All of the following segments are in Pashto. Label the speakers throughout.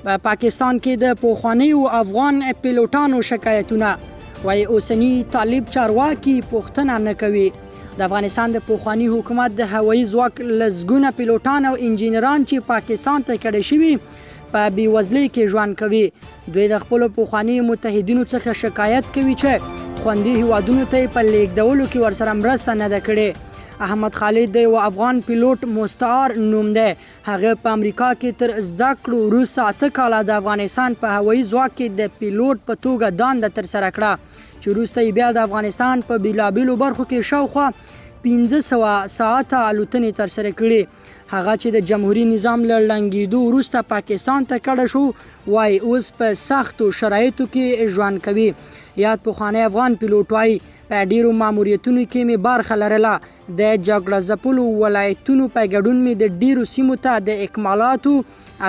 Speaker 1: په پاکستان کې د پخوانیو افغان پیلوټانو شکایتونه وایي اوسني طالب چارواکي پوښتنه نه کوي. د افغانستان د پخواني حکومت د هوایي ځواک لسګونه پیلوټان او انجینران چې پاکستان ته کډه شوي په بېوزلۍ کې ژوند کوي. دوی د خپلو پخواني متحدینو څخه شکایت کوي چې خوندي هیوادونو ته یې په لیږدولو کې ورسره مرسته نه ده کړې. احمد خالد د یو افغان پیلوټ مستعار نوم دی. هغه په امریکا کې تر زده کړو وروسته 8 کاله د افغانستان په هوایي ځواک کې د پیلوټ په توګه دنده ترسره کړه چې وروسته یې بیا د افغانستان په بېلابېلو برخو کې شاوخوا 1500 ساعته الوتنې ترسره کړي. هغه چې د جمهوري نظام له ړنګېدو وروسته پاکستان ته کډه شو وایي اوس په سختو شرایطو کې ژوند کوي. یاد پخوانی افغان پیلوټ وایي په ډیرو ماموریتونو کې مې برخه لرله. د جګړه ځپلو ولایتونو په ګډون مې د ډیرو سیمو ته د اکمالاتو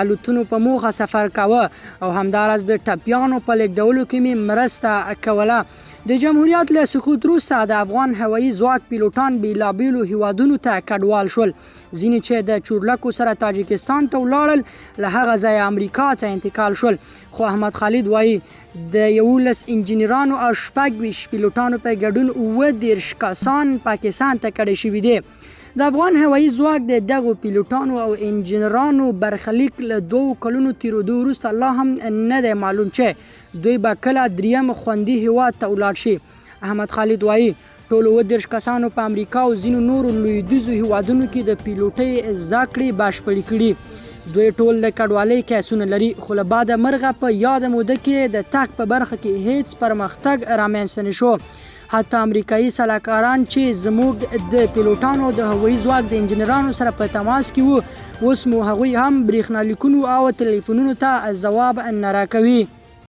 Speaker 1: الوتنو په موخه سفر کاوه او همداراز د ټپیانو په لیږدولو کې مې مرسته کوله. د جمهوریت له سقوط وروسته د افغان هوایي ځواک پیلوټان بېلابېلو هیوادونو ته کډوال شول. ځینې چې د چورلکو سره تاجکستان ته ولاړل له هغه ځایه امریکا ته انتقال شول. خو احمد خالد وایي د 11 انجینرانو او 26 پیلوټانو په ګډون 29 کسان پاکستان ته کډه شوي دي. د افغان هوایي ځواک د دغو پیلوټانو او انجینرانو برخلیک له 2 کلونو تېرېدو وروسته لا هم نه دی معلوم چې دوی به کله دریم خوندي هیواد ته ولاړ شي. احمد خالد وایي ټولو 29 کسانو په امریکا او ځینو نورو لویدیځو هیوادونو کې د پیلوټۍ زده کړې بشپړې کړي. دوی ټول د کډوالۍ کیسونه لري خو له بعده مرغه په یاده موده کې د تګ په برخه کې هیڅ پرمختګ رامنځته نه شو. حتی امریکایي سلاکاران چې زموږ د پیلوټانو د هوایي ځواک د انجینرانو سره په تماس کې وو اوس مو هغوی هم برېښنالیکونو او تلیفونونو ته ځواب نه راکوي.